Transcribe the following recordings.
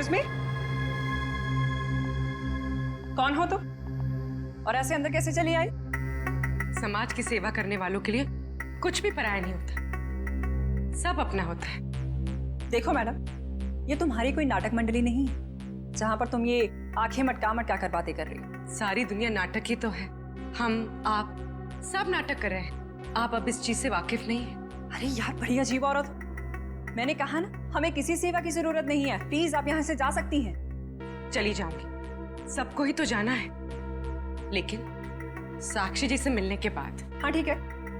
Excuse me, कौन हो तुम और ऐसे अंदर कैसे चली आई? समाज की सेवा करने वालों के लिए कुछ भी पराया नहीं होता, सब अपना होता है। देखो मैडम, ये तुम्हारी कोई नाटक मंडली नहीं है जहां पर तुम ये आंखें मटका मटका कर बातें कर रही हो। सारी दुनिया नाटक ही तो है, हम आप सब नाटक कर रहे हैं। आप अब इस चीज से वाकिफ नहीं है। अरे यार, बड़ी अजीब औरत हो। मैंने कहा ना, हमें किसी सेवा की जरूरत नहीं है। प्लीज आप यहाँ से जा सकती हैं। चली जाऊंगी, सबको ही तो जाना है, लेकिन साक्षी जी से मिलने के बाद। हाँ ठीक है,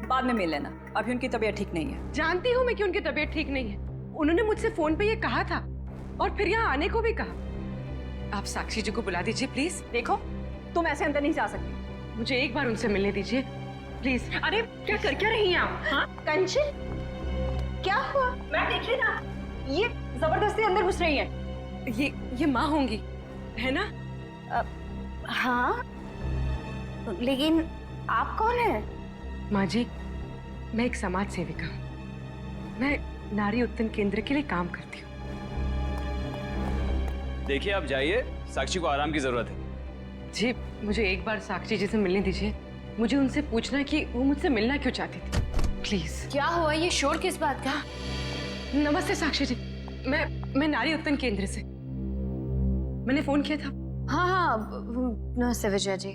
बाद में मिल लेना, अभी उनकी तबीयत ठीक नहीं है। जानती हूँ मैं कि उनकी तबीयत ठीक नहीं है। उन्होंने मुझसे फोन पे ये कहा था और फिर यहाँ आने को भी कहा। आप साक्षी जी को बुला दीजिए प्लीज। देखो, तुम ऐसे अंदर नहीं जा सकती। मुझे एक बार उनसे मिलने दीजिए प्लीज। अरे क्या रही हैं आप? हाँ कंचन, क्या हुआ? मैं देख रही ना, ये जबरदस्ती अंदर घुस रही है। ये माँ होंगी, है ना? हाँ, लेकिन आप कौन हैं? माँ जी, मैं एक समाज सेविका हूँ। मैं नारी उत्थान केंद्र के लिए काम करती हूँ। देखिए आप जाइए, साक्षी को आराम की जरूरत है। जी, मुझे एक बार साक्षी जी से मिलने दीजिए। मुझे उनसे पूछना है कि वो मुझसे मिलना क्यों चाहती थी, प्लीज। क्या हुआ? ये शोर किस बात का? नमस्ते साक्षी जी, मैं नारी उत्थान केंद्र से, मैंने फोन किया था। हाँ, नमस्ते विजया जी।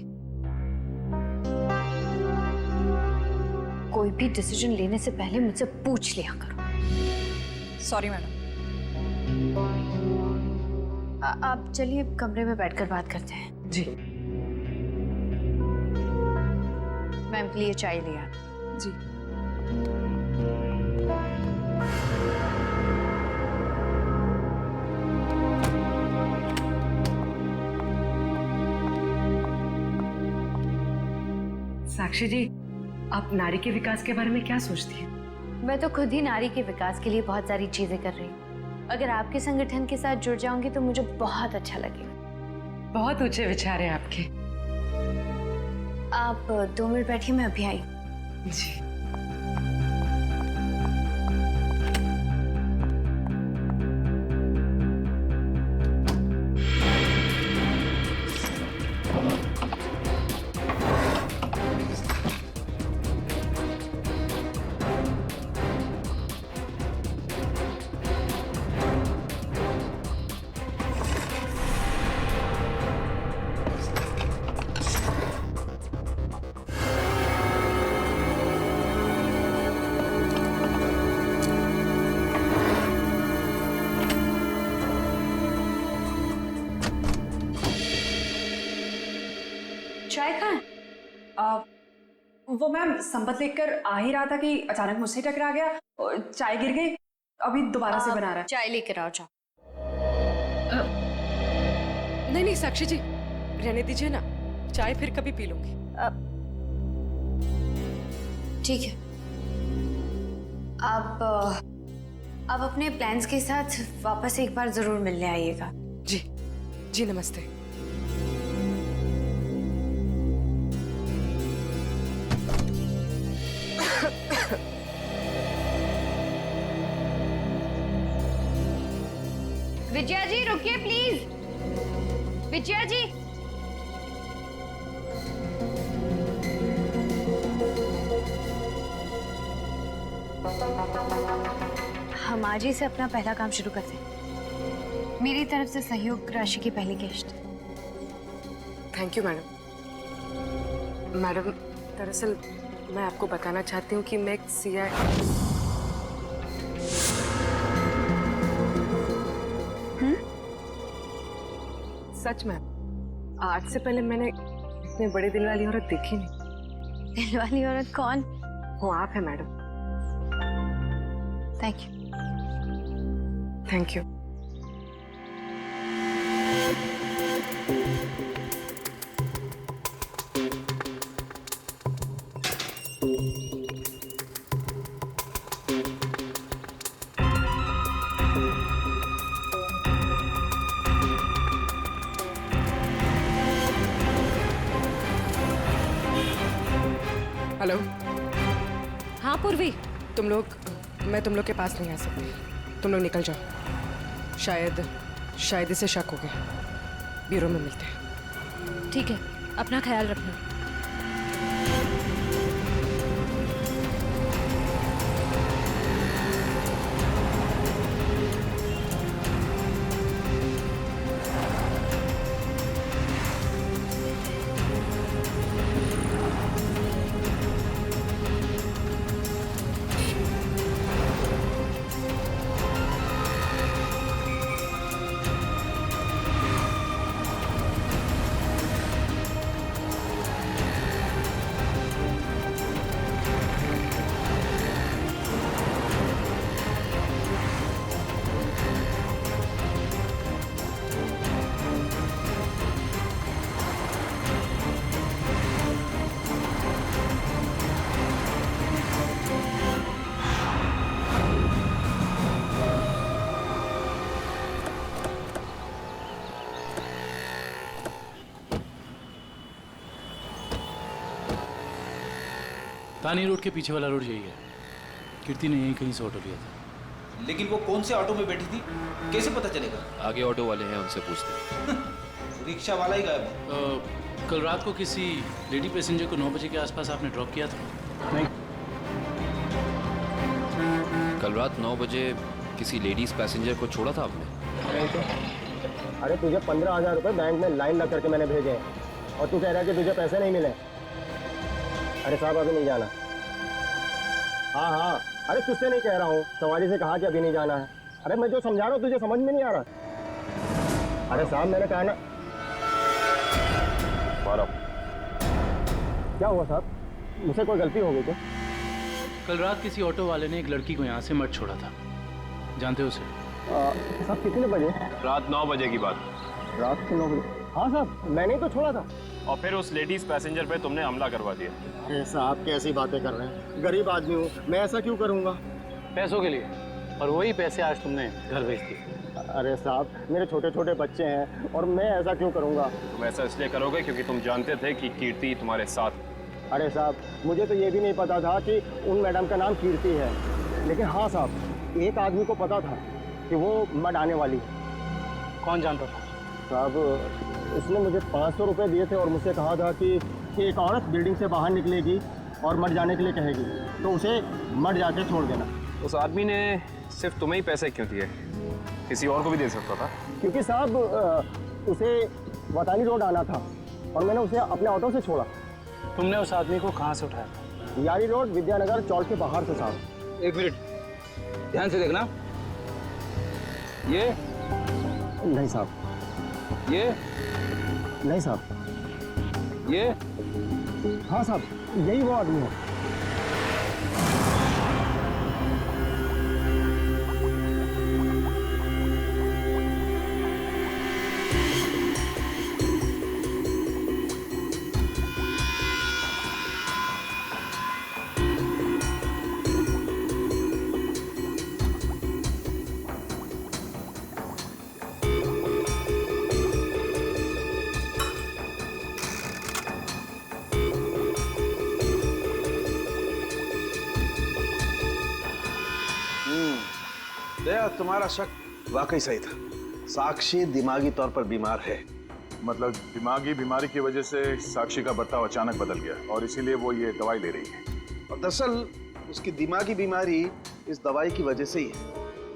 कोई भी डिसीजन लेने से पहले मुझसे पूछ लिया करो। Sorry madam. आप चलिए कमरे में बैठकर बात करते हैं। जी मैम के लिए चाय लिया। जी। साक्षी जी, आप नारी के विकास के बारे में क्या सोचती हैं? मैं तो खुद ही नारी के विकास के लिए बहुत सारी चीजें कर रही हूँ। अगर आपके संगठन के साथ जुड़ जाऊंगी तो मुझे बहुत अच्छा लगेगा। बहुत ऊंचे विचार हैं आपके। आप 2 मिनट बैठिए, मैं अभी आई। जी। चाय कहाँ है? वो मैम संपत लेकर आ ही रहा था कि अचानक मुझसे टकरा गया और चाय गिर गई। अभी दोबारा से बना रहा है। चाय लेकर आओ, जाओ। नहीं साक्षी जी, रहने दीजिए ना, चाय फिर कभी पी लूंगी। ठीक है, आप अपने प्लान्स के साथ वापस एक बार जरूर मिलने आइएगा। जी जी, नमस्ते। विजया जी रुकिए प्लीज। विजया जी, हम आज ही से अपना पहला काम शुरू करते हैं। मेरी तरफ से सहयोग राशि की पहली किश्त। Thank you madam. मैडम, दरअसल मैं आपको बताना चाहती हूँ कि मैं एक सीआई। सच में, आज से पहले मैंने इतने बड़े दिल वाली औरत देखी नहीं। दिल वाली औरत कौन? वो आप है madam. Thank you. Thank you. Hello. हाँ पूर्वी, मैं तुम लोग के पास नहीं आ सकती। तुम लोग निकल जाओ। शायद शायद इसे शक हो गया। ब्यूरो में मिलते हैं। ठीक है, अपना ख्याल रखना। तानी रोड के पीछे वाला रोड यही है। कीर्ति ने यहीं कहीं से ऑटो लिया था। लेकिन वो कौन से ऑटो में बैठी थी, कैसे पता चलेगा? आगे ऑटो वाले हैं, उनसे पूछते हैं। रिक्शा वाला ही गायब है। कल रात को किसी लेडी पैसेंजर को 9 बजे के आसपास आपने ड्रॉप किया था? नहीं। कल रात 9 बजे किसी लेडीज पैसेंजर को छोड़ा था आपने? नहीं तो। अरे तुझे 15,000 रुपये बैंक में लाइन लग करके मैंने भेजे हैं और तू कह रहा है कि तुझे पैसे नहीं मिले। अरे साहब अभी नहीं जाना। हाँ हाँ, अरे तुझसे नहीं कह रहा हूँ, सवारी से कहा कि अभी नहीं जाना है। अरे मैं जो समझा रहा हूँ तुझे समझ में नहीं आ रहा। अरे साहब मैंने कहा ना। क्या हुआ साहब, मुझसे कोई गलती हो गई क्या? कल रात किसी ऑटो वाले ने एक लड़की को यहाँ से मत छोड़ा था, जानते हो उसे? साहब कितने बजे? रात 9 बजे की बात। रात के 9 बजे? हाँ साहब, मैंने ही तो छोड़ा था। और फिर उस लेडीज पैसेंजर पे तुमने हमला करवा दिया। अरे साहब कैसी बातें कर रहे हैं, गरीब आदमी हूँ मैं, ऐसा क्यों करूँगा? पैसों के लिए, और वही पैसे आज तुमने घर भेज दिए। अरे साहब मेरे छोटे छोटे बच्चे हैं और मैं ऐसा क्यों करूँगा? तुम ऐसा इसलिए करोगे क्योंकि तुम जानते थे कि कीर्ति तुम्हारे साथ। अरे साहब मुझे तो ये भी नहीं पता था कि उन मैडम का नाम कीर्ति है, लेकिन हाँ साहब एक आदमी को पता था कि वो मड आने वाली है। कौन जानता था? साहब उसने मुझे 500 रुपये दिए थे और मुझसे कहा था कि एक औरत बिल्डिंग से बाहर निकलेगी और मड जाने के लिए कहेगी, तो उसे मड जाके छोड़ देना। उस आदमी ने सिर्फ तुम्हें ही पैसे क्यों दिए, किसी और को भी दे सकता था? क्योंकि साहब उसे वतानी रोड आना था और मैंने उसे अपने ऑटो से छोड़ा। तुमने उस आदमी को कहाँ से उठाया था? यारी रोड विद्यानगर चौक के बाहर से साहब। एक मिनट, ध्यान से देखना। ये नहीं साहब, ये नहीं साहब, ये हाँ साहब यही वो आदमी है। दया, तुम्हारा शक वाकई सही था। साक्षी दिमागी तौर पर बीमार है। मतलब दिमागी बीमारी की वजह से साक्षी का बर्ताव अचानक बदल गया और इसीलिए वो ये दवाई ले रही है। और दरअसल उसकी दिमागी बीमारी इस दवाई की वजह से ही है।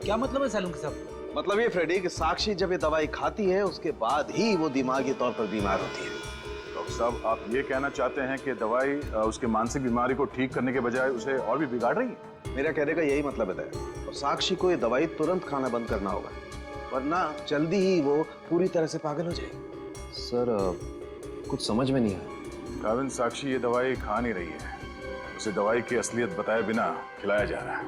क्या मतलब है सालून साहब? मतलब ये फ्रेडी कि साक्षी जब ये दवाई खाती है उसके बाद ही वो दिमागी तौर पर बीमार होती है। डॉक्टर साहब आप ये कहना चाहते हैं कि दवाई उसके मानसिक बीमारी को ठीक करने के बजाय उसे और भी बिगाड़ रही है? मेरा कहने का यही मतलब है दया। और साक्षी को ये दवाई तुरंत खाना बंद करना होगा, वरना जल्दी ही वो पूरी तरह से पागल हो जाएगी। सर कुछ समझ में नहीं आया। काविन, साक्षी ये दवाई खा नहीं रही है, उसे दवाई की असलियत बताए बिना खिलाया जा रहा है।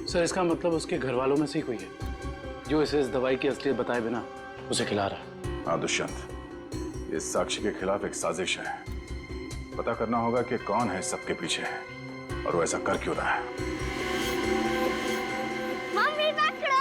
सर इसका मतलब उसके घर वालों में से ही कोई है जो इसे इस दवाई की असलियत बताए बिना उसे खिला रहा है। हाँ दुष्यंत, ये साक्षी के खिलाफ एक साजिश है। पता करना होगा कि कौन है सबके पीछे और वो ऐसा कर क्यों रहा है। मम्मी पकड़ो।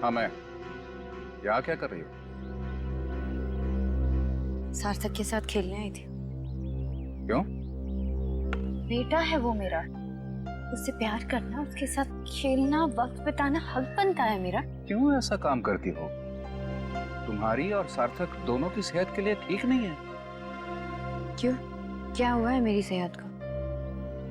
हाँ मैं। यहाँ क्या कर रही हो? सार्थक के साथ खेलने आई थी। क्यों? बेटा है वो मेरा, उससे प्यार करना, उसके साथ खेलना, वक्त बिताना हक बनता है मेरा। क्यों ऐसा काम करती हो? तुम्हारी और सार्थक दोनों की सेहत के लिए ठीक नहीं है। क्यों, क्या हुआ है मेरी सेहत को?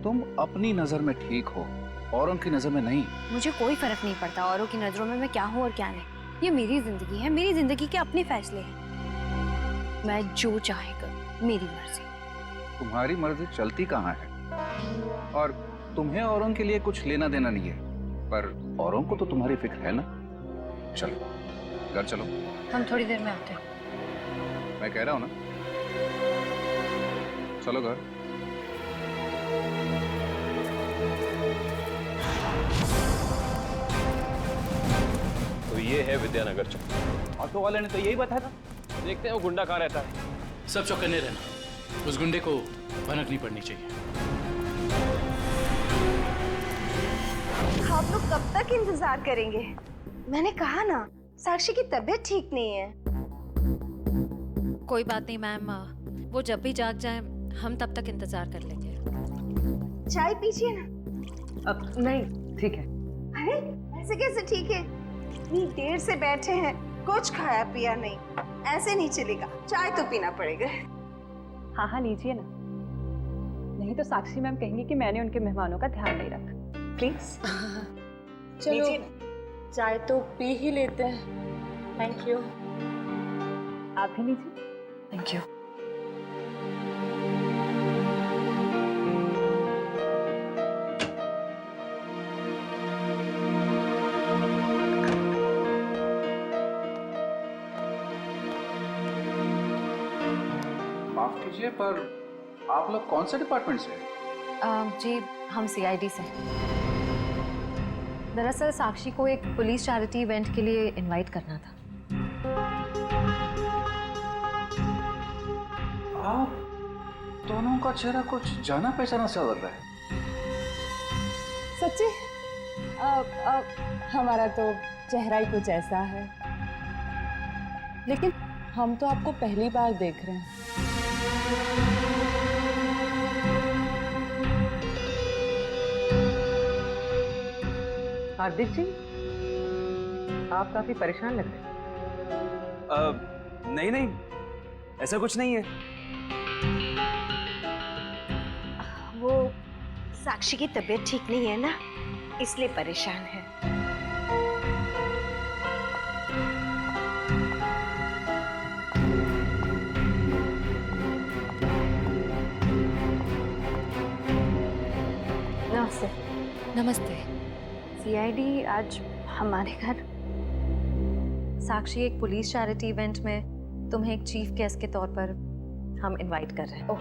तुम अपनी नजर में ठीक हो, औरों की नजर में नहीं। मुझे कोई फर्क नहीं पड़ता औरों की नजरों में मैं क्या हूँ और क्या नहीं। ये मेरी जिंदगी है, मेरी जिंदगी के अपने फैसले हैं। मैं जो चाहे करूं, मेरी मर्जी। तुम्हारी मर्जी चलती कहाँ है? और तुम्हें औरों के लिए कुछ लेना देना नहीं है, पर औरों को तो तुम्हारी फिक्र है ना। चलो घर चलो। हम थोड़ी देर में आते हैं। मैं कह रहा हूं ना, चलो घर। तो ये है विद्यानगर चौक। ऑटो वाले ने तो यही बताया था। देखते हैं वो गुंडा कहाँ रहता है। सब चौकन्ने रहना, उस गुंडे को भनक नहीं पड़नी चाहिए। आप लोग कब तक इंतजार करेंगे? मैंने कहा ना, साक्षी की तबीयत ठीक नहीं है। कोई बात नहीं मैम, वो जब भी जाग जाए हम तब तक इंतजार कर लेंगे। चाय पीजिए ना। अब नहीं, ठीक है। अरे ऐसे कैसे ठीक है? इतनी देर से बैठे हैं, कुछ खाया पिया नहीं, ऐसे नहीं चलेगा, चाय तो पीना पड़ेगा। हाँ हाँ लीजिए ना, नहीं तो साक्षी मैम कहेंगी कि मैंने उनके मेहमानों का ध्यान नहीं रखा। प्लीज चलो चाय तो पी ही लेते हैं। Thank you. आप भी लीजिए। Thank you. माफ कीजिए, पर आप लोग कौन से डिपार्टमेंट से? जी हम CID से। दरअसल साक्षी को एक पुलिस चैरिटी इवेंट के लिए इनवाइट करना था। आप दोनों का चेहरा कुछ जाना पहचाना सा लग रहा है। सच्ची? हमारा तो चेहरा ही कुछ ऐसा है, लेकिन हम तो आपको पहली बार देख रहे हैं। हार्दिक जी, आप काफी परेशान लग रहे हैं। नहीं नहीं, ऐसा कुछ नहीं है। वो साक्षी की तबीयत ठीक नहीं है ना, इसलिए परेशान है। नमस्ते। नमस्ते। CID आज हमारे घर। साक्षी एक पुलिस चैरिटी इवेंट में तुम्हें एक चीफ गेस्ट के तौर पर हम इनवाइट कर रहे हैं। ओह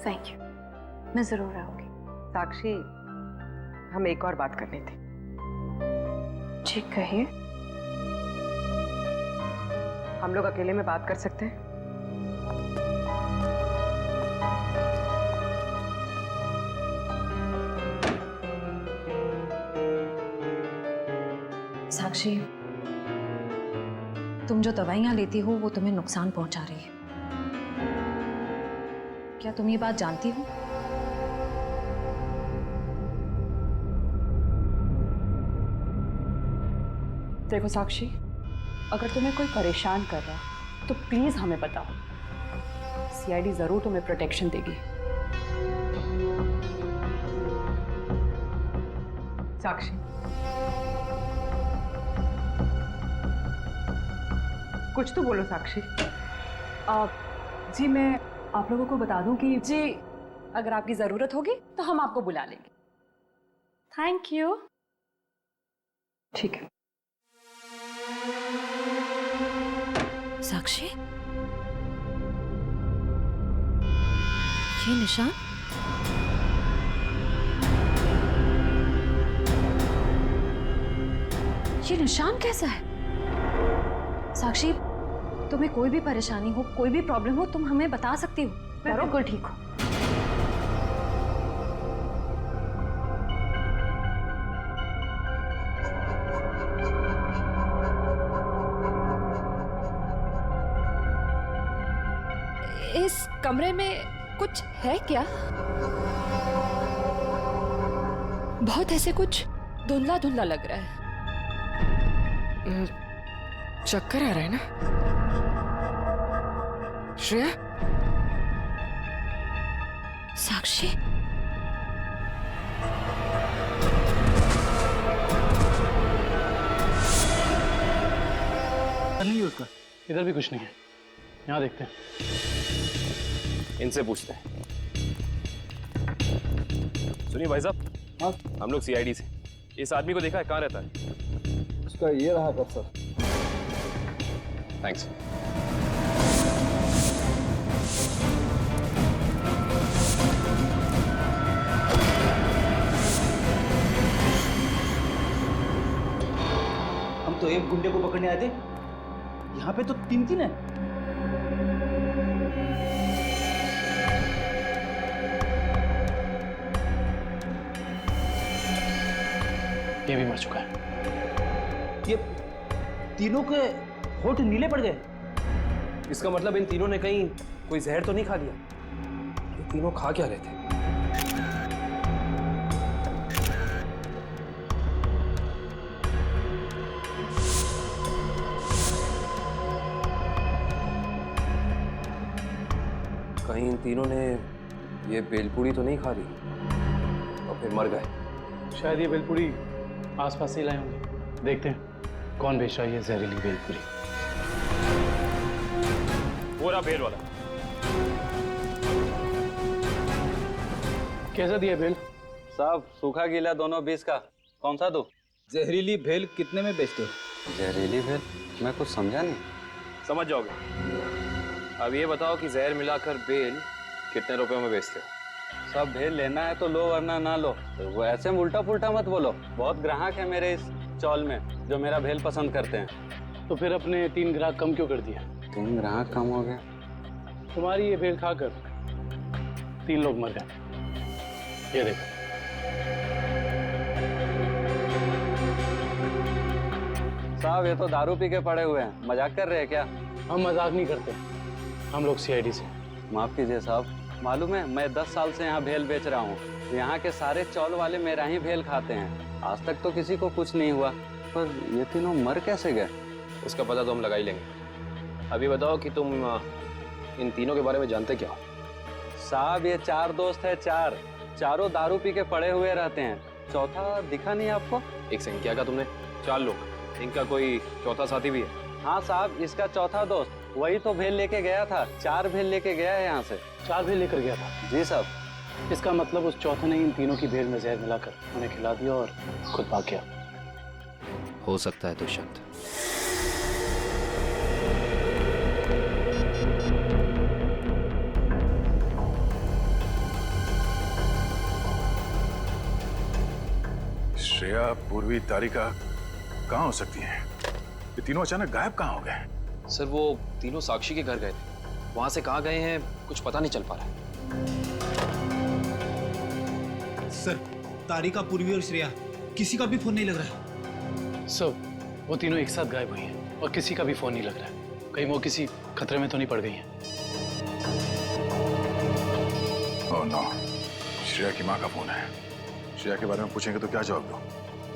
थैंक यू, मैं जरूर आऊंगी। साक्षी, हम एक और बात करनी थी। जी कहिए। हम लोग अकेले में बात कर सकते हैं? साक्षी, तुम जो दवाइयां लेती हो वो तुम्हें नुकसान पहुंचा रही है। क्या तुम ये बात जानती हो? देखो साक्षी, अगर तुम्हें कोई परेशान कर रहा है तो प्लीज हमें बताओ। CID जरूर तुम्हें प्रोटेक्शन देगी। साक्षी, कुछ तो बोलो साक्षी। जी मैं आप लोगों को बता दूं कि जी अगर आपकी जरूरत होगी तो हम आपको बुला लेंगे। Thank you. ठीक है। साक्षी, ये निशान? ये निशान कैसा है? साक्षी, तुम्हें कोई भी परेशानी हो, कोई भी प्रॉब्लम हो, तुम हमें बता सकती हो। मैं बिल्कुल ठीक हूँ। इस कमरे में कुछ है क्या? बहुत ऐसे कुछ धुंधला धुंधला लग रहा है। चक्कर आ रहा है ना श्रेया? साक्षी, नहीं उसका इधर भी कुछ नहीं है। यहाँ देखते हैं, इनसे पूछते हैं। सुनिए भाई साहब, हाँ हम लोग सीआईडी से इस आदमी को देखा है, कहाँ रहता है? उसका ये रहा कर सर। थैंक्स। हम तो एक गुंडे को पकड़ने आए थे, यहाँ पे तो तीन तीन है। ये भी मर चुका है। ये तीनों के होठ नीले पड़ गए। इसका मतलब इन तीनों ने कहीं कोई जहर तो नहीं खा लिया? ये तीनों खा क्या रहे थे? कहीं इन तीनों ने ये बेलपूरी तो नहीं खा ली और फिर मर गए? शायद ये बेलपूरी आसपास से ही लाए होंगे। देखते हैं कौन बेच रहा है ये जहरीली बेलपूरी। वो रहा बेल वाला। कैसा दिया बेल? साहब सूखा गीला दोनों 20 का। कौन सा दो? जहरीली भेल कितने में बेचते हो? जहरीली भेल? मैं कुछ समझा नहीं। समझ जाओगे। अब ये बताओ कि जहर मिलाकर बेल कितने रुपयों में बेचते हो? सब भेल लेना है तो लो वरना ना लो। तो वो ऐसे उल्टा पुल्टा मत बोलो। बहुत ग्राहक है मेरे इस चौल में जो मेरा भेल पसंद करते हैं। तो फिर अपने 3 ग्राहक कम क्यों कर दिया? 3 ग्राहक कम हो गए? तुम्हारी ये भेल खाकर 3 लोग मर गए। ये देखो। साहब ये तो दारू पी के पड़े हुए हैं, मजाक कर रहे हैं क्या? हम मजाक नहीं करते, हम लोग सीआईडी से। माफ कीजिए साहब, मालूम है मैं 10 साल से यहाँ भेल बेच रहा हूँ। यहाँ के सारे चौल वाले मेरा ही भेल खाते हैं। आज तक तो किसी को कुछ नहीं हुआ, पर ये तीनों मर कैसे गए? उसका पता तो हम लगा ही लेंगे। अभी बताओ कि तुम इन तीनों के बारे में जानते क्या हो? साहब ये 4 दोस्त है, चारों दारू पी के पड़े हुए रहते हैं। चौथा दिखा नहीं आपको? एक सेकंड, क्या कहा तुमने? 4 लोग, इनका कोई चौथा साथी भी है? हाँ साहब, इसका चौथा दोस्त वही तो भेल लेके गया था। 4 भेल लेके गया है यहाँ से। 4 भेल लेकर गया था? जी साहब। इसका मतलब उस चौथे ने इन तीनों की भेल में जहर मिलाकर उन्हें खिला दिया और खुद भाग गया। हो सकता है दुष्यंत। श्रेया, पूर्वी, तारिका कहाँ हो सकती हैं? ये तीनों अचानक गायब कहाँ हो गए? सर वो तीनों साक्षी के घर गए थे, वहां से कहाँ गए हैं कुछ पता नहीं चल पा रहा है। सर तारिका, पूर्वी और श्रेया किसी का भी फोन नहीं लग रहा है। सर वो तीनों एक साथ गायब हुई हैं और किसी का भी फोन नहीं लग रहा है। कहीं वो किसी खतरे में तो नहीं पड़ गई हैं? ओह नो, श्रेया की माँ का फोन है। श्रेया के बारे में पूछेंगे तो क्या जवाब दो?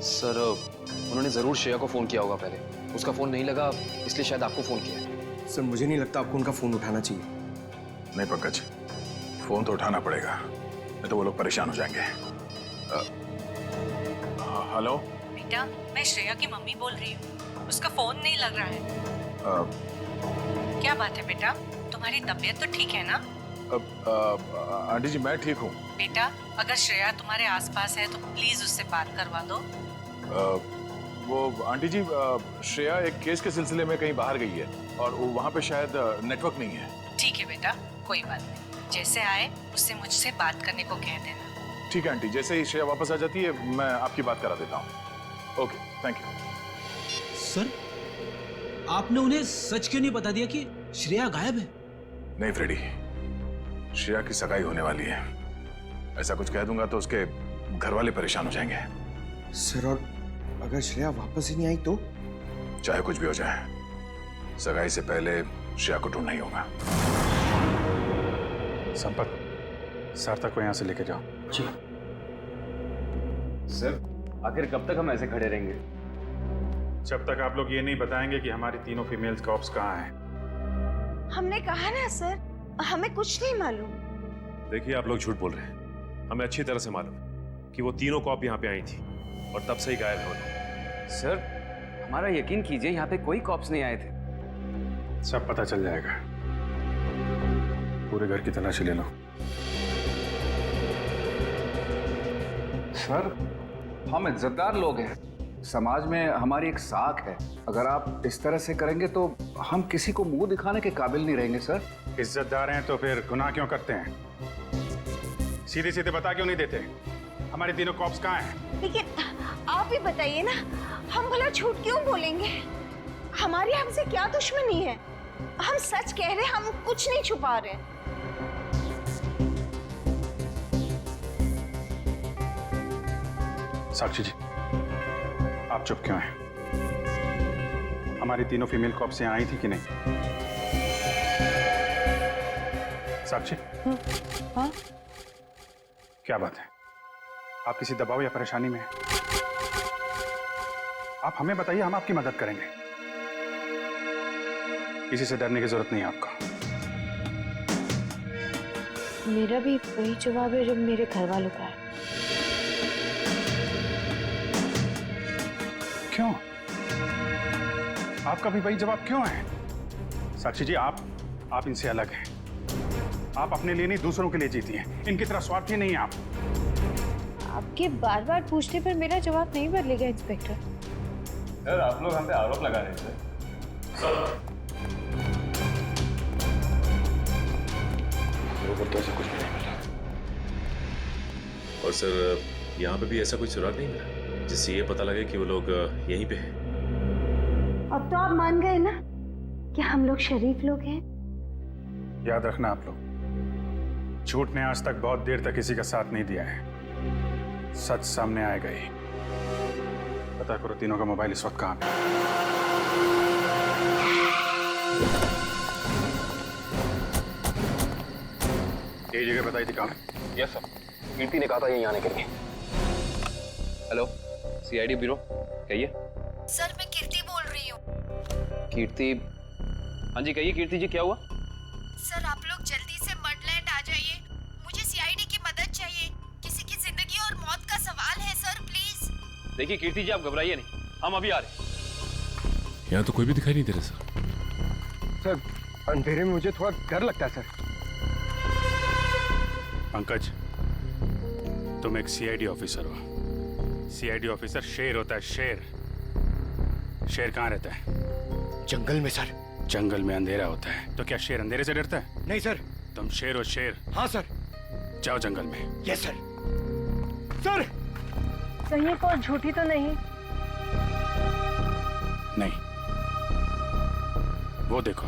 सर उन्होंने जरूर श्रेया को फोन किया होगा पहले, उसका फोन नहीं लगा इसलिए शायद आपको फोन किया है। सर मुझे नहीं लगता आपको उनका फोन उठाना चाहिए। नहीं पंकज, फोन तो उठाना पड़ेगा, नहीं तो वो लोग परेशान हो जाएंगे। हेलो बेटा, मैं श्रेया की मम्मी बोल रही हूँ। उसका फोन नहीं लग रहा है। क्या बात है बेटा, तुम्हारी तबीयत तो ठीक है ना? आंटी जी मैं ठीक हूँ। बेटा अगर श्रेया तुम्हारे आसपास है तो प्लीज उससे बात करवा दो। वो आंटी जी, श्रेया एक केस के सिलसिले में कहीं बाहर गई है और वहाँ पे शायद नेटवर्क नहीं है। ठीक है बेटा, कोई बात नहीं, जैसे आए उससे मुझसे बात करने को कह देना। ठीक है आंटी, जैसे ही श्रेया वापस आ जाती है मैं आपकी बात करा देता हूँ। Okay, thank you. सर आपने उन्हें सच क्यों नहीं बता दिया कि श्रेया गायब है? नहीं फ्रेडी, श्रेया की सगाई होने वाली है। ऐसा कुछ कह दूंगा तो उसके घर वाले परेशान हो जाएंगे। सर और अगर श्रेया वापस ही नहीं आई तो? चाहे कुछ भी हो जाए, सगाई से पहले श्रेया को ढूंढना ही होगा। संपत, सार्थक को यहाँ से लेके जाओ। जी सर, आखिर कब तक हम ऐसे खड़े रहेंगे? जब तक आप लोग ये नहीं बताएंगे कि हमारी तीनों फीमेल कॉप्स कहाँ हैं। हमने कहा ना सर, हमें कुछ नहीं मालूम। देखिए, आप लोग झूठ बोल रहे हैं। हमें अच्छी तरह से मालूम है कि वो तीनों कॉप यहाँ पे आई थी और तब से ही गायब है वो लोग। सर, हमारा यकीन कीजिए, यहाँ पे कोई कॉप्स नहीं आए थे। सब पता चल जाएगा। पूरे घर की तलाशी ले लो। सर, हम इज्जतदार लोग हैं, समाज में हमारी एक साख है। अगर आप इस तरह से करेंगे तो हम किसी को मुंह दिखाने के काबिल नहीं रहेंगे। सर, इज्जतदार हैं तो फिर गुनाह क्यों करते हैं? सीधे सीधे बता क्यों नहीं देते हमारी तीनों कॉप्स कहाँ हैं? लेकिन आप ही बताइए ना, हम भला झूठ क्यों बोलेंगे? हमारी हमसे क्या दुश्मनी है? हम सच कह रहे हैं, हम कुछ नहीं छुपा रहे। साक्षी जी, आप चुप क्यों हैं? हमारी तीनों फीमेल कॉप्स यहाँ आई थी कि नहीं? साक्षी, हाँ? क्या बात है? आप किसी दबाव या परेशानी में हैं? आप हमें बताइए, हम आपकी मदद करेंगे। किसी से डरने की जरूरत नहीं है आपको। मेरा भी वही जवाब है जो मेरे घर वालों का है। क्यों? आपका भी वही जवाब क्यों है? साक्षी जी, आप इनसे अलग हैं। आप अपने लिए नहीं, दूसरों के लिए जीती हैं। इनकी तरह स्वार्थी नहीं है आप। आपके बार बार पूछने पर मेरा जवाब नहीं बदलेगा इंस्पेक्टर। सर, आप लोग हम पे आरोप लगा रहे हैं सर। लोगों को ऐसा कुछ भी नहीं मिला। और सर, यहाँ पे भी ऐसा कोई सुराग नहीं मिला जिससे ये पता लगे कि वो लोग यहीं पे हैं। अब तो आप मान गए ना कि हम लोग शरीफ लोग हैं। याद रखना आप लोग, झूठ ने आज तक बहुत देर तक किसी का साथ नहीं दिया है। सच सामने आएगा ही। पता करो तीनों का मोबाइल इस वक्त कहाँ पे। यही जगह बताई थी कहाँ? यस सर, कीर्ति ने कहा था यहीं आने के लिए। हेलो, सीआईडी ब्यूरो, कहिए। सर, मैं कीर्ति बोल रही हूँ। कीर्ति? हाँ जी, कहिए कीर्ति जी, क्या हुआ? सर, आप लोग जल्दी से मडलैंड आ जाइए। मुझे सीआईडी की मदद चाहिए। किसी की जिंदगी और मौत का सवाल है सर, प्लीज। देखिए कीर्ति जी, आप घबराइए नहीं, हम अभी आ रहे हैं। यहाँ तो कोई भी दिखाई नहीं दे रहा सर। सर, अंधेरे में मुझे थोड़ा डर लगता है सर। पंकज, तुम एक सीआईडी ऑफिसर हो। सीआईडी ऑफिसर शेर होता है, शेर। शेर कहाँ रहता है? जंगल में सर। जंगल में अंधेरा होता है, तो क्या शेर अंधेरे से डरता है? नहीं सर। तुम शेर हो, शेर। हाँ सर। जाओ जंगल में। Yes sir. सर, कहीं कोई झूठी तो नहीं? नहीं, वो देखो।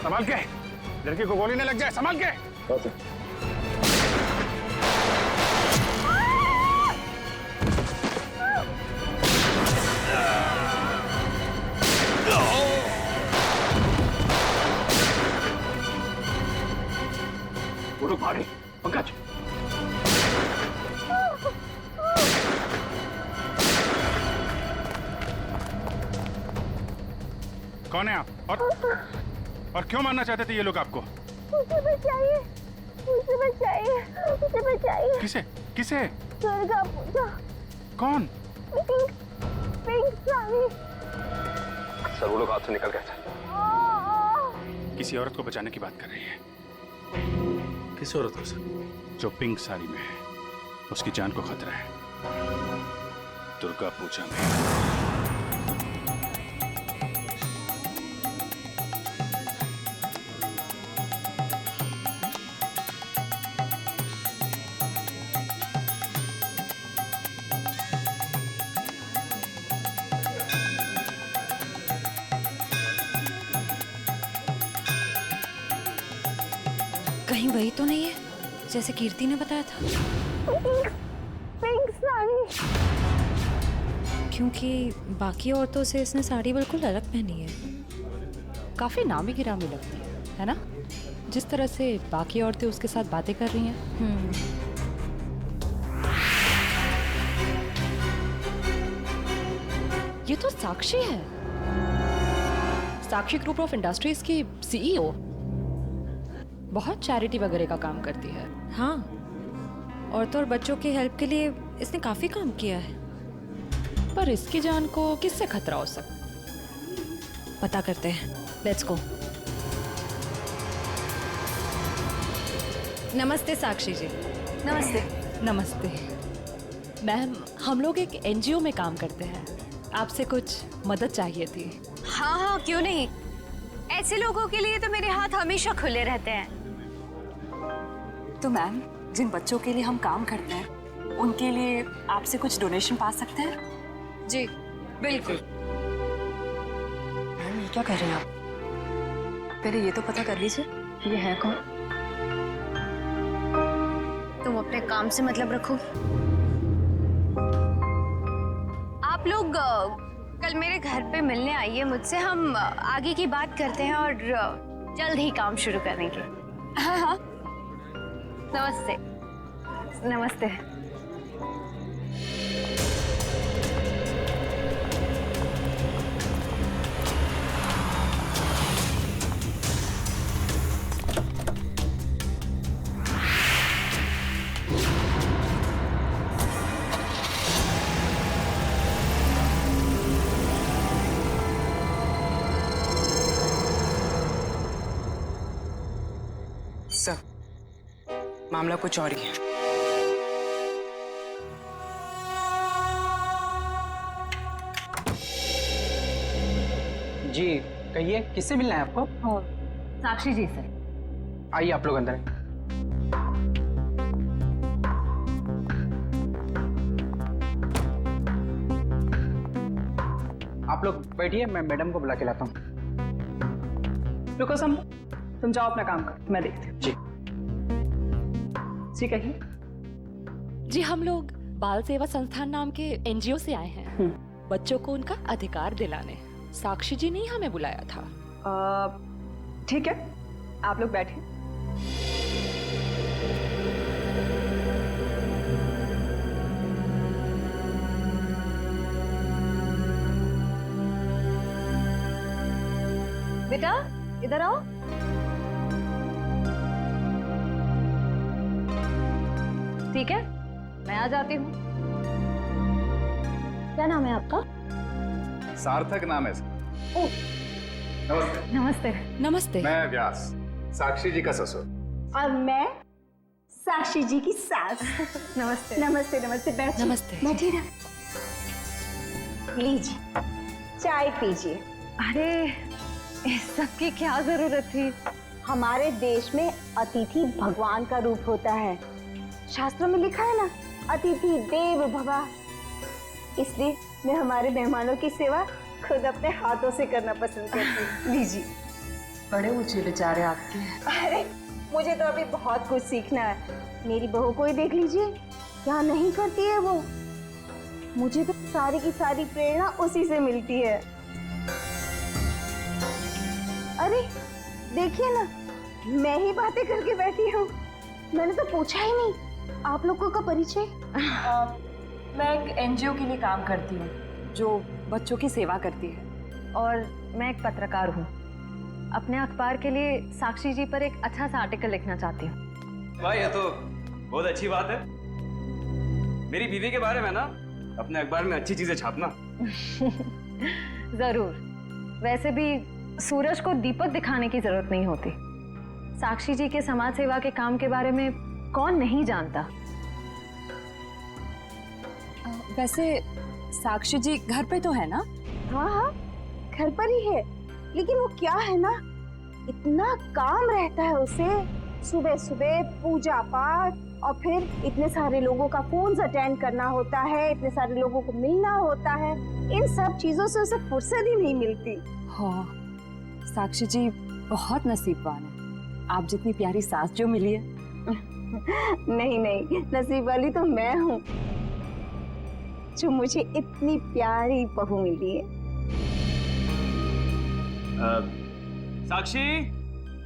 संभाल के, लड़की को गोली न लग जाए, संभाल के। वो लोग भागे। पंकज, कौन है आप? और क्यों मारना चाहते थे ये लोग आपको? मुझे बचाइए, मुझे बचाइए, मुझे बचाइए। किसे? किसे? दुर्गा पूजा। कौन? पिंक साड़ी। सर, वो लोग हाथ से निकल गए थे। किसी औरत को बचाने की बात कर रही है। किस औरत को सर? जो पिंक साड़ी में है, उसकी जान को खतरा है। दुर्गा पूजा में। कहीं वही तो नहीं है जैसे कीर्ति ने बताया था? पिंक साड़ी। क्योंकि बाकी औरतों से इसने साड़ी बिल्कुल अलग पहनी है। काफी नामी गिरामी लगती है ना? जिस तरह से बाकी औरतें उसके साथ बातें कर रही हैं। ये तो साक्षी है, साक्षी ग्रुप ऑफ इंडस्ट्रीज की सीईओ। बहुत चैरिटी वगैरह का काम करती है। हाँ, औरतों और बच्चों की हेल्प के लिए इसने काफी काम किया है। पर इसकी जान को किससे खतरा हो सकता? पता करते हैं, लेट्स गो। नमस्ते साक्षी जी। नमस्ते। नमस्ते मैम, हम लोग एक एनजीओ में काम करते हैं, आपसे कुछ मदद चाहिए थी। हाँ हाँ, क्यों नहीं। ऐसे लोगों के लिए तो मेरे हाथ हमेशा खुले रहते हैं। तो मैम, जिन बच्चों के लिए हम काम करते हैं उनके लिए आपसे कुछ डोनेशन पा सकते हैं? जी बिल्कुल। मैम, ये क्या कर रहे हैं आप? पहले ये तो पता कर लीजिए कि ये है कौन। तुम अपने काम से मतलब रखो। आप लोग कल मेरे घर पे मिलने आइए मुझसे, हम आगे की बात करते हैं और जल्द ही काम शुरू करेंगे। हाँ हाँ, नमस्ते। नमस्ते। सर, मामला कुछ और ही है। जी कहिए, किससे मिलना है आपको? साक्षी जी से। आइए आप लोग अंदर आइए। आप लोग बैठिए, मैं मैडम को बुला के लाता हूँ। रुको सम, तुम जाओ अपना काम कर, मैं देखती हूँ। जी जी कहिए। जी, हम लोग बाल सेवा संस्थान नाम के एनजीओ से आए हैं, बच्चों को उनका अधिकार दिलाने। साक्षी जी ने ही हमें बुलाया था। ठीक है, आप लोग बैठिए। बेटा इधर आओ। ठीक है, मैं आ जाती हूँ। क्या नाम है आपका? सार्थक नाम है सर। नमस्ते। नमस्ते। नमस्ते। मैं व्यास, साक्षी जी का ससुर। और मैं साक्षी जी की सास। नमस्ते। नमस्ते नमस्ते, बैठिए। नमस्ते। बैठिए ना, लीजिए चाय पीजिए। अरे इस सब की क्या जरूरत थी? हमारे देश में अतिथि भगवान का रूप होता है। शास्त्रों में लिखा है ना, अतिथि देव भव। इसलिए मैं हमारे मेहमानों की सेवा खुद अपने हाथों से करना पसंद करती हूँ। लीजिए। बड़े ऊंचे विचार है आपके। अरे मुझे तो अभी बहुत कुछ सीखना है। मेरी बहू को ही देख लीजिए, क्या नहीं करती है वो। मुझे तो सारी की सारी प्रेरणा उसी से मिलती है। अरे देखिए ना, मैं ही बातें करके बैठी हूँ। मैंने तो पूछा ही नहीं आप लोगों का परिचय। मैं एक एनजीओ के लिए काम करती हूँ जो बच्चों की सेवा करती है। और मैं एक पत्रकार हूँ, अपने अखबार के लिए साक्षी जी पर एक अच्छा सा आर्टिकल लिखना चाहती हूँ। वाह, ये तो बहुत अच्छी बात है। मेरी बीवी के बारे में ना अपने अखबार में अच्छी चीजें छापना। जरूर। वैसे भी सूरज को दीपक दिखाने की जरूरत नहीं होती। साक्षी जी के समाज सेवा के काम के बारे में कौन नहीं जानता। वैसे साक्षी जी घर पे तो है ना? हाँ हाँ, घर पर ही है। लेकिन वो क्या है ना, इतना काम रहता है उसे। सुबह सुबह पूजा पाठ और फिर इतने सारे लोगों का फोन अटेंड करना होता है, इतने सारे लोगों को मिलना होता है। इन सब चीजों से उसे फुर्सत ही नहीं मिलती। हाँ, साक्षी जी बहुत नसीबवान है। आप जितनी प्यारी सास जो मिली है। नहीं नहीं, नसीब वाली तो मैं हूँ जो मुझे इतनी प्यारी बहू मिली है। साक्षी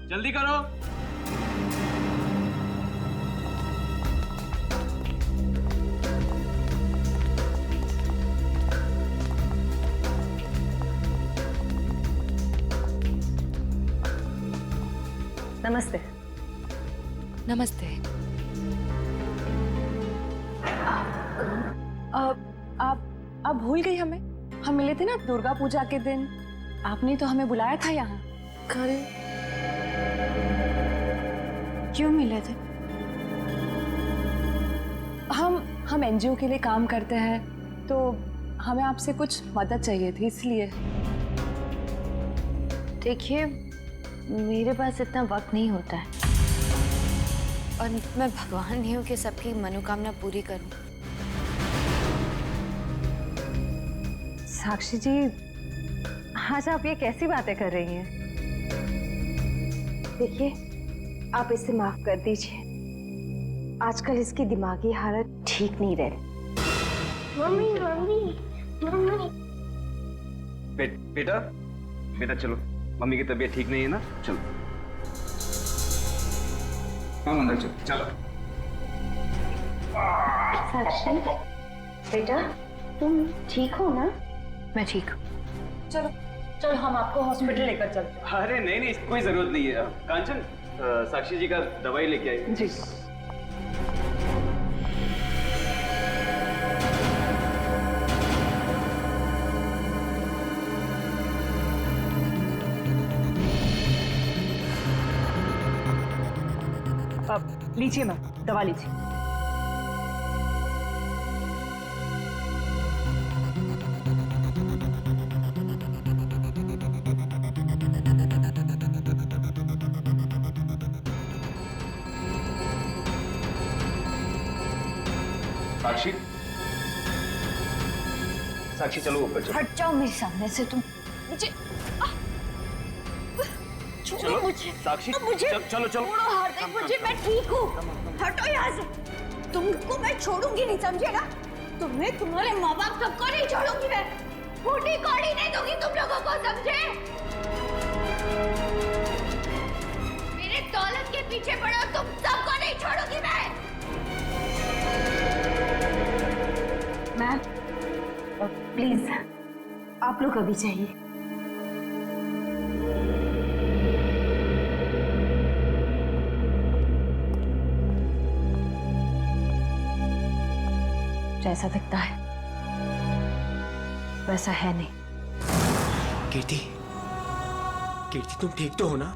जल्दी करो। नमस्ते। नमस्ते। आप भूल गई हमें? हम मिले थे ना दुर्गा पूजा के दिन, आपने तो हमें बुलाया था यहाँ। कल क्यों मिले थे? हम एनजीओ के लिए काम करते हैं, तो हमें आपसे कुछ मदद चाहिए थी, इसलिए। देखिए, मेरे पास इतना वक्त नहीं होता है और मैं भगवान नहीं हूँ कि सबकी मनोकामना पूरी करूं। साक्षी जी, आज आप ये कैसी बातें कर रही हैं? देखिए, आप इसे माफ कर दीजिए। आजकल इसकी दिमागी हालत ठीक नहीं रही। Mummy mummy mummy. बेटा बेटा चलो, मम्मी की तबीयत ठीक नहीं है ना, चलो। हम अंदर चलो। साक्षी बेटा, तुम ठीक हो ना? मैं ठीक हूँ। चलो चलो, हम आपको हॉस्पिटल लेकर चलते हैं। अरे नहीं नहीं, कोई जरूरत नहीं है। कांचन, साक्षी जी का दवाई लेके आई। जी। अब लीजिए मैम, दवा लीजिए। साक्षी, साक्षी चलो ऊपर चलो। हट जाओ मेरे सामने से तुम। मुझे चलो मुझे साक्षी, मुझे चलो चलो। छोड़ो हार्दिक, मुझे, मैं ठीक हूँ। हटो यहाँ से। तुमको मैं छोड़ूंगी नहीं, समझे ना? तुम्हें, तुम्हारे माँ बाप सबको नहीं छोड़ूंगी मैं। फूटी कौड़ी नहीं दूंगी तुम लोगों को, समझे? मेरे दौलत के पीछे पड़ो, तुम सबको नहीं छोड़ूंगी मैं। मैम, प्लीज आप लोग अभी चाहिए। जैसा दिखता है वैसा है नहीं। कीर्ति, कीर्ति तुम ठीक तो हो ना?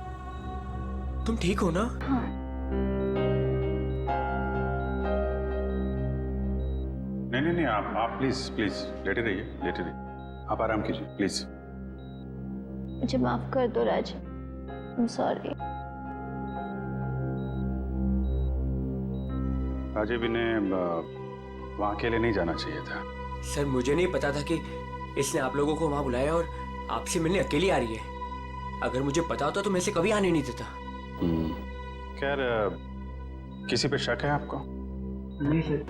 तुम ठीक हो ना? हाँ। नहीं, आप प्लीज प्लीज लेटे रहिए, लेटे रहिए। आप आराम कीजिए प्लीज। मुझे माफ कर दो राज, I'm sorry। राजीव, इन्हें वहाँ अकेले नहीं जाना चाहिए था। सर, मुझे नहीं पता था कि इसने आप लोगों को वहां बुलाया और आपसे मिलने अकेली आ रही है। अगर मुझे पता होता तो मैं इसे कभी आने नहीं देता। खैर, किसी पे शक है आपको? नहीं सर,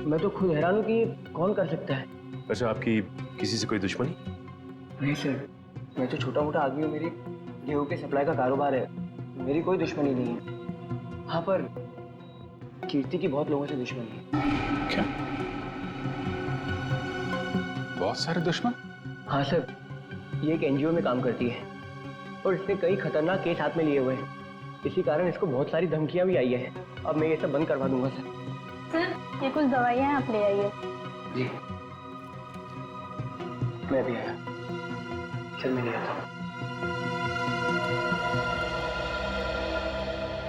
मैं तो खुद हैरान हूँ कि कौन कर सकता है। अच्छा, आपकी किसी से कोई दुश्मनी? नहीं सर, मैं तो छोटा मोटा आदमी हूँ। मेरी गेहूं के सप्लाई का कारोबार है, मेरी कोई दुश्मनी नहीं है। हाँ, पर कीर्ति की बहुत लोगों से दुश्मनी है। क्या? बहुत सारे दुश्मन? हाँ सर, ये एक एनजीओ में काम करती है और इसने कई खतरनाक केस हाथ में लिए हुए हैं। इसी कारण इसको बहुत सारी धमकियां भी आई है। अब मैं ये सब बंद करवा दूंगा सर। सर, ये कुछ दवाइयाँ आप ले आइए। जी, मैं भी आया। चल, मैं ले आता हूँ।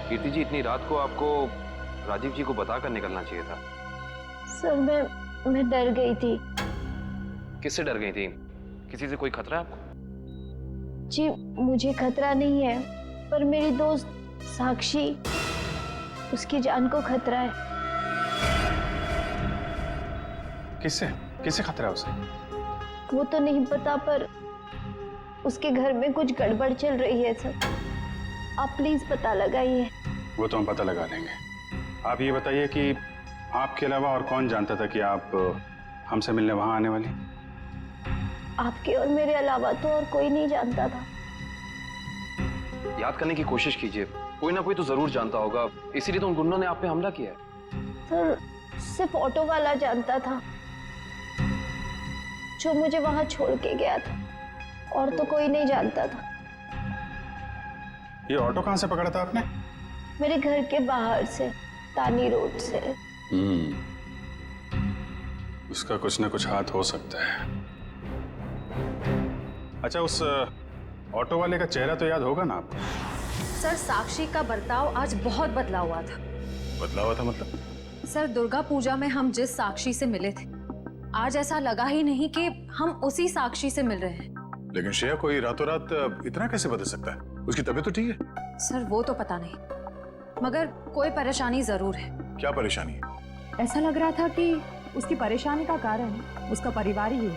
कीर्ति जी, इतनी रात को आपको राजीव जी को बताकर निकलना चाहिए था। सर, मैं डर गई थी। किससे डर गई थी? किसी से कोई खतरा है आपको? जी, मुझे खतरा नहीं है, पर मेरी दोस्त साक्षी, उसकी जान को खतरा है। किससे? किससे खतरा है उसे? वो तो नहीं पता, पर उसके घर में कुछ गड़बड़ चल रही है सर। आप प्लीज पता लगाइए। वो तो हम पता लगा लेंगे। आप ये बताइए कि आपके अलावा और कौन जानता था कि आप हमसे मिलने वहां आने वाली? आपके और मेरे अलावा तो और कोई नहीं जानता था। याद करने की कोशिश कीजिए, कोई ना कोई तो जरूर जानता होगा, इसीलिए तो उन गुंडों ने आप पे हमला किया है। सर सिर्फ ऑटो वाला जानता था जो मुझे वहां छोड़ के गया था, और तो कोई नहीं जानता था। ये ऑटो कहाँ से पकड़ा था आपने? मेरे घर के बाहर से, तानी रोड से। उसका कुछ ना कुछ हाथ हो सकता है। अच्छा, उस ऑटो वाले का चेहरा तो याद होगा ना आपको? सर साक्षी का बर्ताव आज बहुत बदला हुआ था। बदला हुआ था मतलब? सर दुर्गा पूजा में हम जिस साक्षी से मिले थे, आज ऐसा लगा ही नहीं कि हम उसी साक्षी से मिल रहे हैं। लेकिन श्रेया कोई रातों रात इतना कैसे बदल सकता है? उसकी तबीयत तो ठीक है? सर वो तो पता नहीं, मगर कोई परेशानी जरूर है। क्या परेशानी है? ऐसा लग रहा था कि उसकी परेशानी का कारण उसका परिवार ही है।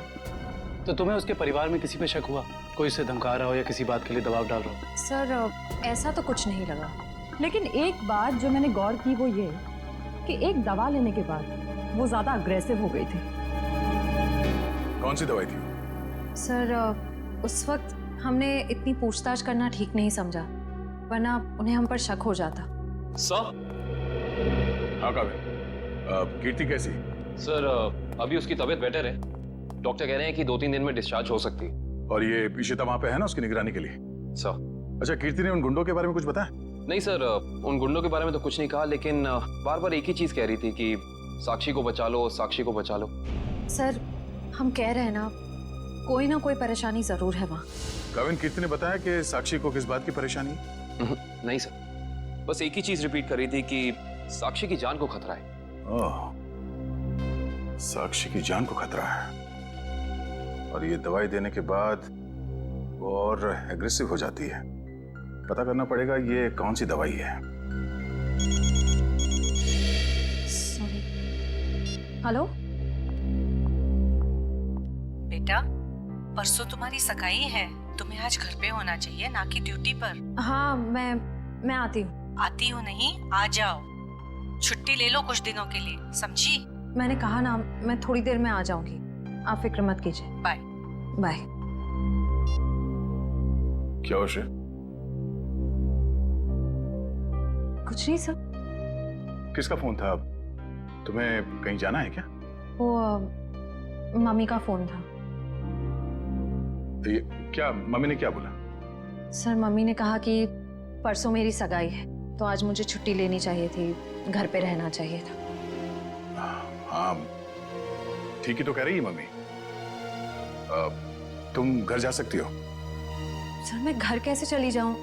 तो तुम्हें उसके परिवार में किसी पे शक हुआ? कोई उसे धमका रहा हो या किसी बात के लिए दबाव डाल रहा हो? सर ऐसा तो कुछ नहीं लगा। लेकिन एक बात जो मैंने गौर की वो ये कि एक दवा लेने के बाद वो ज्यादा अग्रेसिव हो गई थी। कौन सी दवाई थी? सर उस वक्त हमने इतनी पूछताछ करना ठीक नहीं समझा, वरना उन्हें हम पर शक हो जाता। सर? हाँ काव्य, कीर्ति कैसी? सर अभी उसकी तबीयत बेटर है, डॉक्टर कह रहे हैं कि 2-3 दिन में डिस्चार्ज हो सकती है। और ये इशिता वहां पे है ना उसकी निगरानी के लिए? सर। अच्छा, कीर्ति ने उन गुंडों के बारे में कुछ बताया? नहीं सर, उन गुंडों के बारे में तो कुछ नहीं कहा, लेकिन बार बार एक ही चीज कह रही थी कि साक्षी को बचा लो, साक्षी को बचा लो। सर हम कह रहे हैं ना, कोई ना कोई परेशानी जरूर है वहाँ। काविन, कीर्ति ने बताया कि साक्षी को किस बात की परेशानी है? नहीं सर, बस एक ही चीज रिपीट कर रही थी कि साक्षी की जान को खतरा है। ओह, साक्षी की जान को खतरा है, और ये दवाई देने के बाद वो और एग्रेसिव हो जाती है। पता करना पड़ेगा ये कौन सी दवाई है। हेलो बेटा, परसों तुम्हारी सगाई है, तुम्हें आज घर पे होना चाहिए, ना कि ड्यूटी पर। हाँ मैं आती हूँ। आती हूँ नहीं, आ जाओ, छुट्टी ले लो कुछ दिनों के लिए, समझी? मैंने कहा ना, मैं थोड़ी देर में आ जाऊंगी, आप फिक्र मत कीजिए। Bye bye. क्या हो श्रेया? कुछ नहीं सर। किसका फोन था? तुम्हें कहीं जाना है क्या? वो मम्मी का फोन था। तो ये क्या, मम्मी ने क्या बोला? सर मम्मी ने कहा कि परसों मेरी सगाई है, तो आज मुझे छुट्टी लेनी चाहिए थी, घर पे रहना चाहिए था। हाँ ठीक ही तो कह रही है मम्मी। तुम घर जा सकती हो। सर मैं घर कैसे चली जाऊं?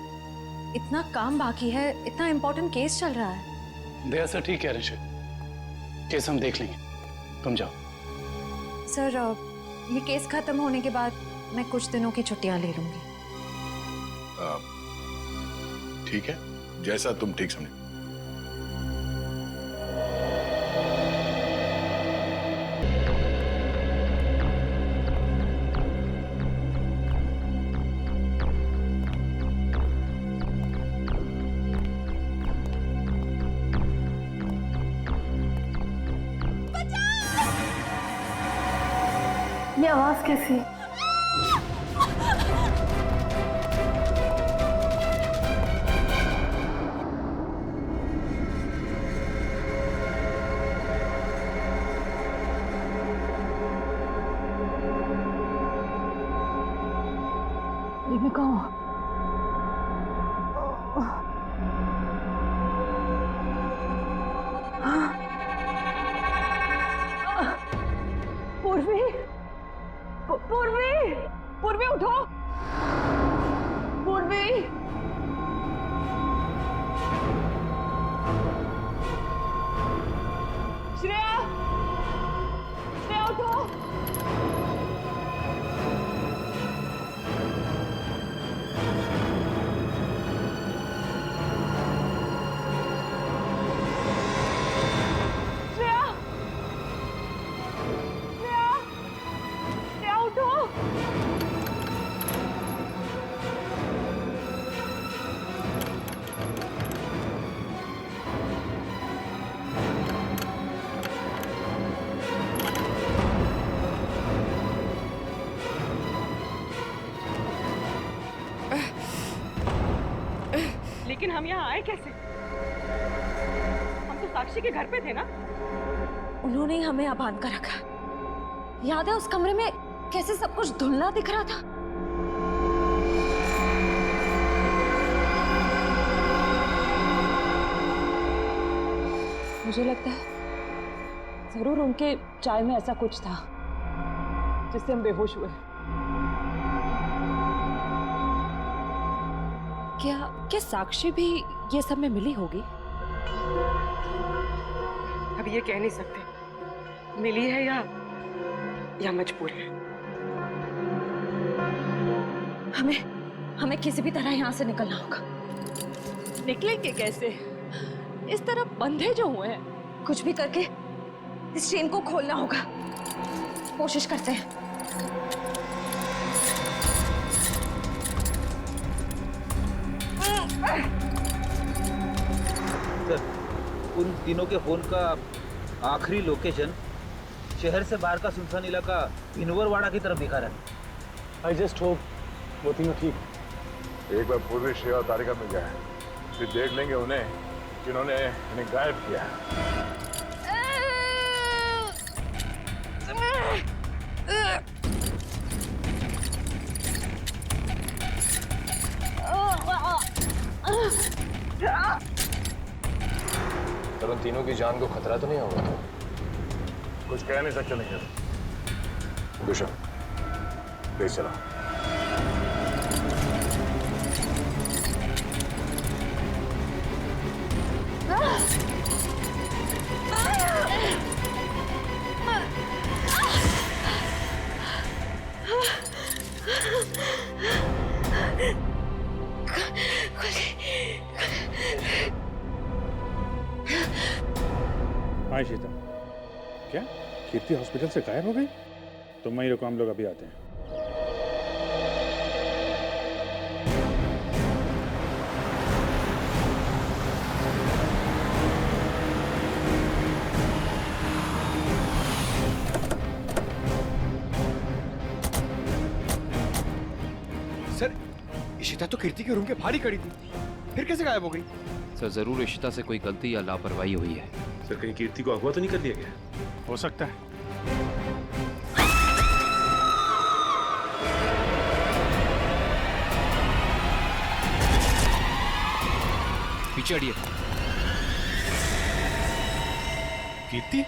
इतना काम बाकी है, इतना इम्पोर्टेंट केस चल रहा है। दया सर ठीक कह रहे हैं, केस हम देख लेंगे, तुम जाओ। सर ये केस खत्म होने के बाद मैं कुछ दिनों की छुट्टियां ले लूंगी। ठीक है, जैसा तुम ठीक समझो। ये आवाज कैसी? ये मैं कहूँ पूर्वी, पूर्वी। लेकिन हम यहाँ आए कैसे? हम तो साक्षी के घर पे थे ना। उन्होंने ही हमें यहाँ बांध कर रखा। याद है उस कमरे में कैसे सब कुछ धुंधला दिख रहा था? मुझे लगता है जरूर उनके चाय में ऐसा कुछ था जिससे हम बेहोश हुए। क्या साक्षी भी ये सब में मिली होगी? अब ये कह नहीं सकते मिली है या मजबूर है। हमें किसी भी तरह यहाँ से निकलना होगा। निकलेंगे कैसे? इस तरफ बंधे जो हुए हैं। कुछ भी करके इस चेन को खोलना होगा। कोशिश करते हैं। सर, उन तीनों के फोन का आखिरी लोकेशन शहर से बाहर का सुनसान इलाका भिनवरवाड़ा की तरफ दिखा रहा है। आई जस्ट होप वो तीनों ठीक। एक बार पूर्वी श्रेया और तारिका मिल जाए, फिर देख लेंगे उन्हें जिन्होंने इन्हें गायब किया। सर, उन तीनों की जान को खतरा तो नहीं होगा? कुछ कह नहीं सकते नहीं। दुष्यंत, प्लीज चला। हाँ शीता, क्या कीर्ति हॉस्पिटल से गायब हो गई? तुम वहीं रुको, हम लोग अभी आते हैं। सर, इशिता तो कीर्ति के रूम के बाहर ही खड़ी थी, फिर कैसे गायब हो गई? सर, जरूर इशिता से कोई गलती या लापरवाही हुई है। सर, कहीं कीर्ति को अगवा तो नहीं कर लिया गया? हो सकता है। पीछे हटिए। कीर्ति?